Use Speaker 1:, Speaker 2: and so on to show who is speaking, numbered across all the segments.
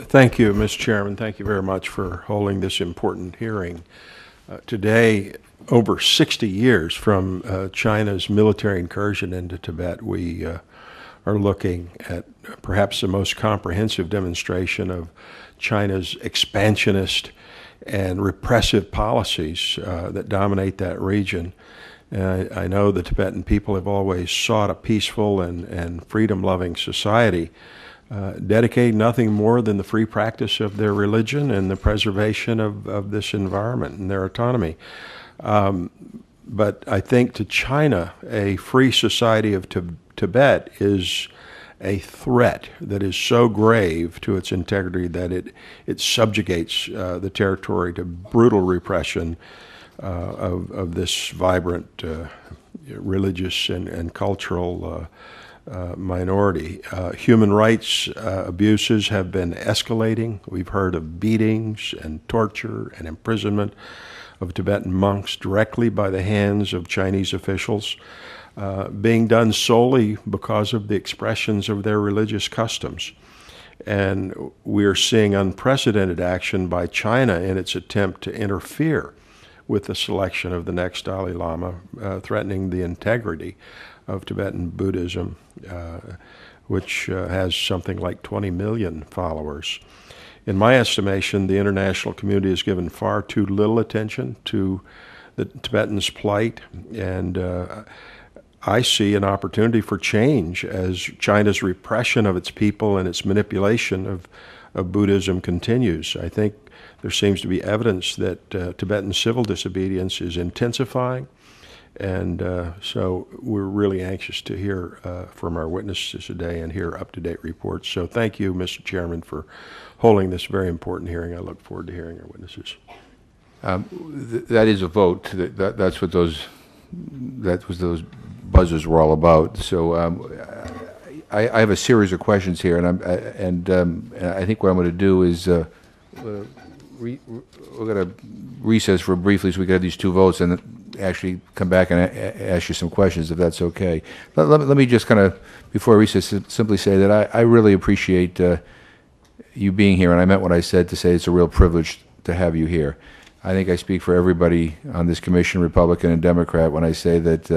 Speaker 1: Thank you, Mr. Chairman. Thank you very much for holding this important hearing. Today, over 60 years from China's military incursion into Tibet, we are looking at perhaps the most comprehensive demonstration of China's expansionist and repressive policies that dominate that region. I know the Tibetan people have always sought a peaceful and freedom-loving society, dedicating nothing more than the free practice of their religion and the preservation of this environment and their autonomy. But I think to China, a free society of Tibet is a threat that is so grave to its integrity that it subjugates the territory to brutal repression of this vibrant religious and cultural minority. Human rights abuses have been escalating. We've heard of beatings and torture and imprisonment of Tibetan monks directly by the hands of Chinese officials, being done solely because of the expressions of their religious customs. And we're seeing unprecedented action by China in its attempt to interfere with the selection of the next Dalai Lama, threatening the integrity of Tibetan Buddhism, which has something like 20 million followers. In my estimation, the international community has given far too little attention to the Tibetans' plight, and I see an opportunity for change as China's repression of its people and its manipulation of Buddhism continues. I think there seems to be evidence that Tibetan civil disobedience is intensifying, and so we're really anxious to hear from our witnesses today and hear up-to-date reports. So thank you, Mr. Chairman, for holding this very important hearing. I look forward to hearing our witnesses.
Speaker 2: That is a vote. That's what those buzzers were all about. So I have a series of questions here, and I think what I'm going to do is we're going to recess for briefly so we can have these two votes and actually come back and ask you some questions, if that's okay. Let me just kind of, before I recess, simply say that I really appreciate you being here, and I meant what I said to say it's a real privilege to have you here. I think I speak for everybody on this commission, Republican and Democrat, when I say that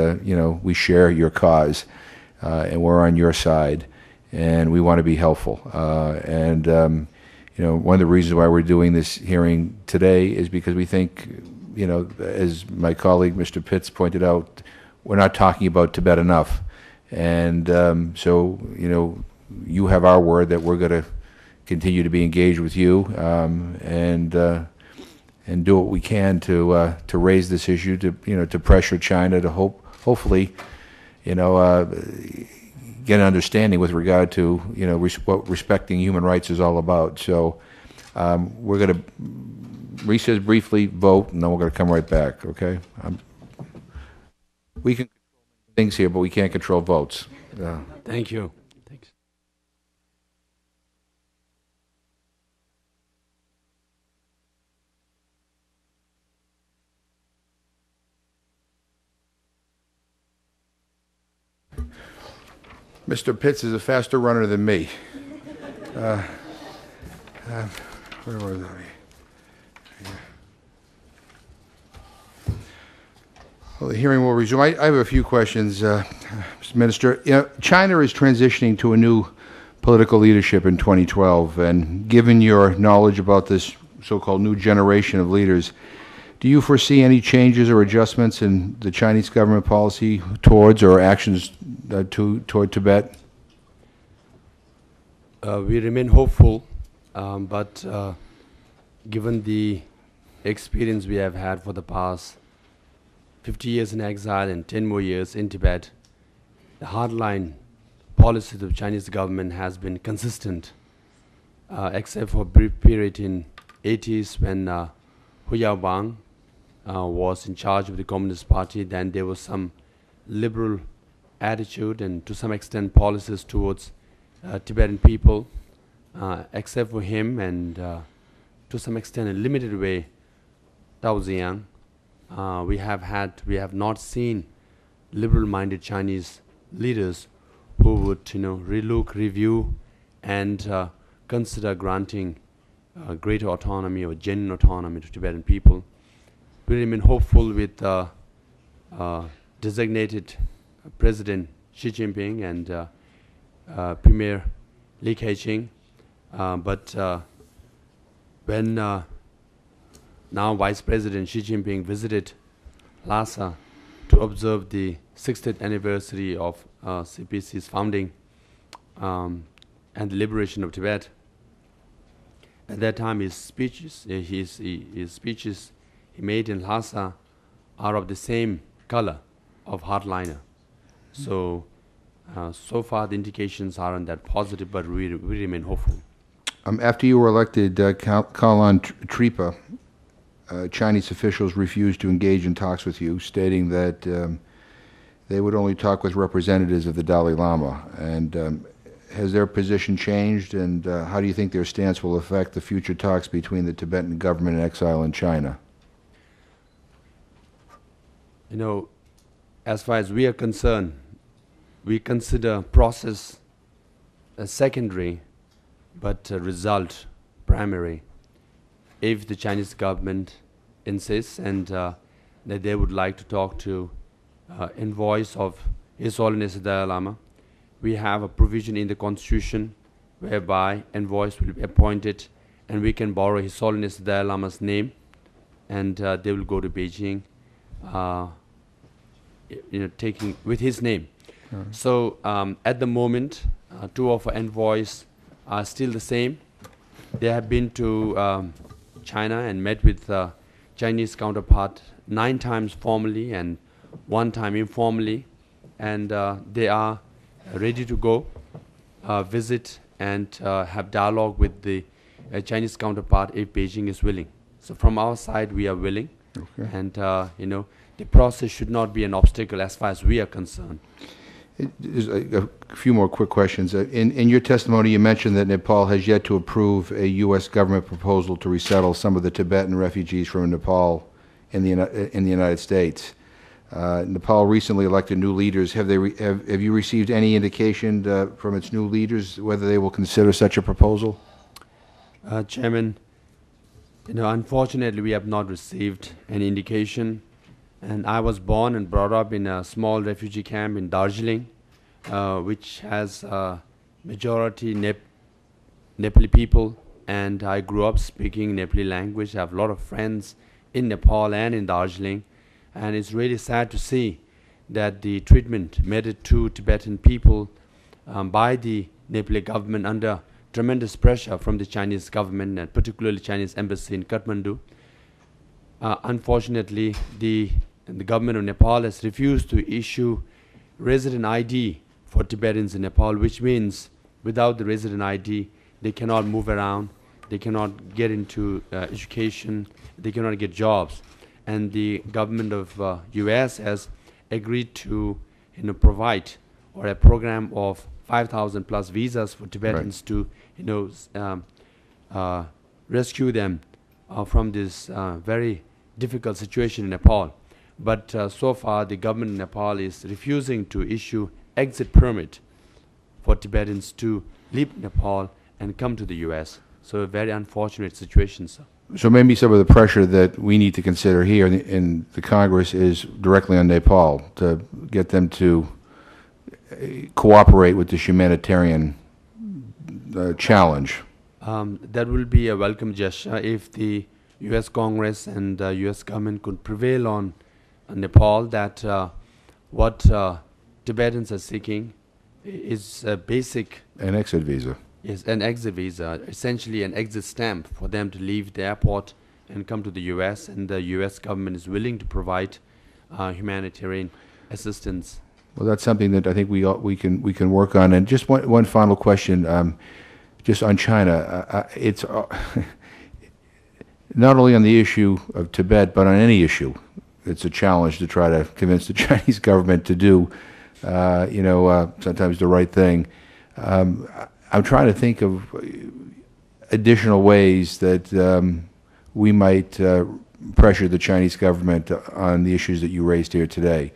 Speaker 2: we share your cause and we're on your side, and we want to be helpful. One of the reasons why we're doing this hearing today is because we think, as my colleague Mr. Pitts pointed out, we're not talking about Tibet enough, and so you have our word that we're going to continue to be engaged with you and do what we can to raise this issue, to pressure China to hopefully get an understanding with regard to what respecting human rights is all about. So we're going to recess briefly, vote, and then we're going to come right back. Okay? We can control things here, but we can't control votes.
Speaker 3: Thank you. Thanks.
Speaker 2: Mr. Pitts is a faster runner than me. Where was I? Well, the hearing will resume. I have a few questions, Mr. Minister. China is transitioning to a new political leadership in 2012, and given your knowledge about this so-called new generation of leaders, do you foresee any changes or adjustments in the Chinese government policy towards or actions toward Tibet?
Speaker 3: We remain hopeful, but given the experience we have had for the past 50 years in exile and 10 more years in Tibet, the hardline policy of the Chinese government has been consistent, except for a brief period in 80s when Hu Yaobang was in charge of the Communist Party. Then there was some liberal attitude and to some extent policies towards Tibetan people, except for him and to some extent in a limited way Tao Ziyang. We have not seen liberal-minded Chinese leaders who would relook, review, and consider granting greater autonomy or genuine autonomy to Tibetan people. We remain hopeful with designated President Xi Jinping and Premier Li Keqiang. But when now Vice President Xi Jinping visited Lhasa to observe the 60th anniversary of CPC's founding and the liberation of Tibet, at that time his speeches he made in Lhasa are of the same color of hardliner. So so far the indications aren't that positive, but we remain hopeful.
Speaker 2: After you were elected, Khalan Tripa, Chinese officials refused to engage in talks with you, stating that they would only talk with representatives of the Dalai Lama. And has their position changed, and how do you think their stance will affect the future talks between the Tibetan government in exile and China?
Speaker 3: You know, as far as we are concerned, we consider process as secondary, but result primary. If the Chinese government insists and that they would like to talk to envoys of His Holiness the Dalai Lama, we have a provision in the Constitution whereby envoys will be appointed, and we can borrow His Holiness the Dalai Lama's name, and they will go to Beijing, taking with his name. So at the moment, two of our envoys are still the same. They have been to China and met with Chinese counterpart 9 times formally and 1 time informally, and they are ready to go visit and have dialogue with the Chinese counterpart if Beijing is willing. So from our side, we are willing, and the process should not be an obstacle as far as we are concerned.
Speaker 2: There's a few more quick questions. In your testimony, you mentioned that Nepal has yet to approve a U.S. government proposal to resettle some of the Tibetan refugees from Nepal in the United States. Nepal recently elected new leaders. Have you received any indication from its new leaders whether they will consider such a proposal?
Speaker 3: Chairman, unfortunately, we have not received any indication. And I was born and brought up in a small refugee camp in Darjeeling, which has majority Nepali people, and I grew up speaking Nepali language. I have a lot of friends in Nepal and in Darjeeling, and it's really sad to see that the treatment meted to Tibetan people by the Nepali government under tremendous pressure from the Chinese government, and particularly Chinese embassy in Kathmandu. Unfortunately, the government of Nepal has refused to issue resident ID for Tibetans in Nepal, which means without the resident ID, they cannot move around, they cannot get into education, they cannot get jobs. And the government of US has agreed to provide or a program of 5,000 plus visas for Tibetans to rescue them from this very difficult situation in Nepal. But so far the government of Nepal is refusing to issue exit permit for Tibetans to leave Nepal and come to the US. So a very unfortunate situation, sir.
Speaker 2: So maybe some of the pressure that we need to consider here in the Congress is directly on Nepal to get them to cooperate with this humanitarian challenge.
Speaker 3: That will be a welcome gesture if the US Congress and the US government could prevail on Nepal that what Tibetans are seeking is a basic...
Speaker 2: An exit visa.
Speaker 3: Yes, an exit visa, essentially an exit stamp for them to leave the airport and come to the US, and the US government is willing to provide humanitarian assistance.
Speaker 2: Well, that's something that I think we can work on. And just one final question, just on China. It's not only on the issue of Tibet, but on any issue. It's a challenge to try to convince the Chinese government to do, sometimes the right thing. I'm trying to think of additional ways that we might pressure the Chinese government on the issues that you raised here today.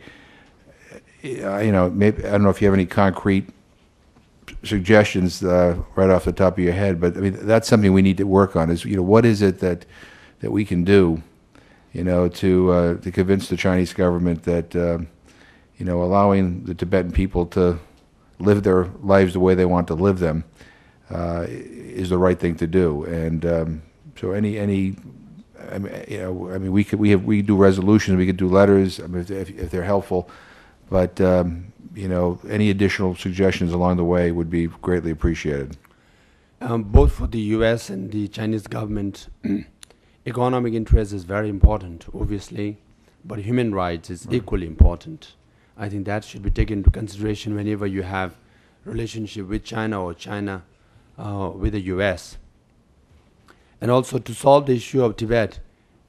Speaker 2: Maybe I don't know if you have any concrete suggestions right off the top of your head, but I mean that's something we need to work on. Is what is it that we can do, to convince the Chinese government that allowing the Tibetan people to live their lives the way they want to live them is the right thing to do. And so we do resolutions, we could do letters, I mean, if they're helpful, but any additional suggestions along the way would be greatly appreciated.
Speaker 3: Both for the U.S. and the Chinese government, economic interest is very important, obviously, but human rights is equally important. I think that should be taken into consideration whenever you have relationship with China or China with the U.S. And also to solve the issue of Tibet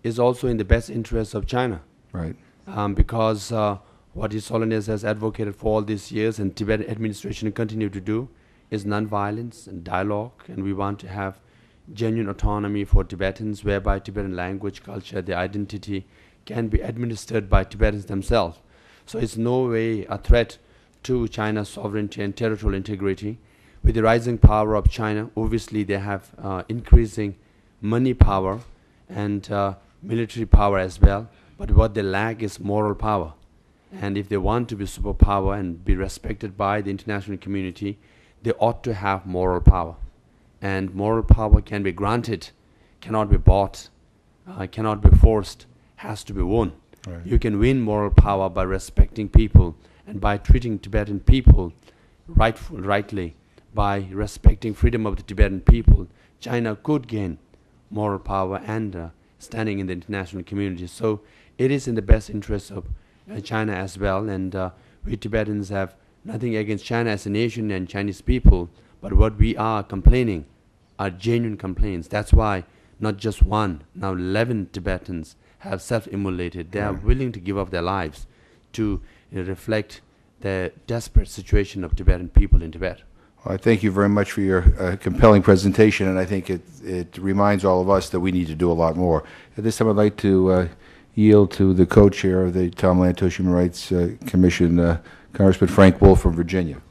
Speaker 3: is also in the best interest of China.
Speaker 2: Right.
Speaker 3: Because what His Holiness has advocated for all these years and Tibet administration continue to do is non-violence and dialogue, and we want to have genuine autonomy for Tibetans, whereby Tibetan language, culture, their identity can be administered by Tibetans themselves. So it's no way a threat to China's sovereignty and territorial integrity. With the rising power of China, obviously they have increasing money power and military power as well, but what they lack is moral power. And if they want to be superpower and be respected by the international community, they ought to have moral power. And moral power can be granted, cannot be bought, cannot be forced, has to be won.
Speaker 2: Right.
Speaker 3: You can win moral power by respecting people and by treating Tibetan people rightly, by respecting freedom of the Tibetan people. China could gain moral power and standing in the international community. So it is in the best interest of China as well, and we Tibetans have nothing against China as a nation and Chinese people, but what we are complaining are genuine complaints. That's why not just one, now 11 Tibetans have self-immolated. They are willing to give up their lives to reflect the desperate situation of Tibetan people in Tibet.
Speaker 2: Well, I thank you very much for your compelling presentation, and I think it reminds all of us that we need to do a lot more. At this time, I'd like to yield to the co-chair of the Tom Lantos Human Rights Commission, Congressman Frank Wolf from Virginia.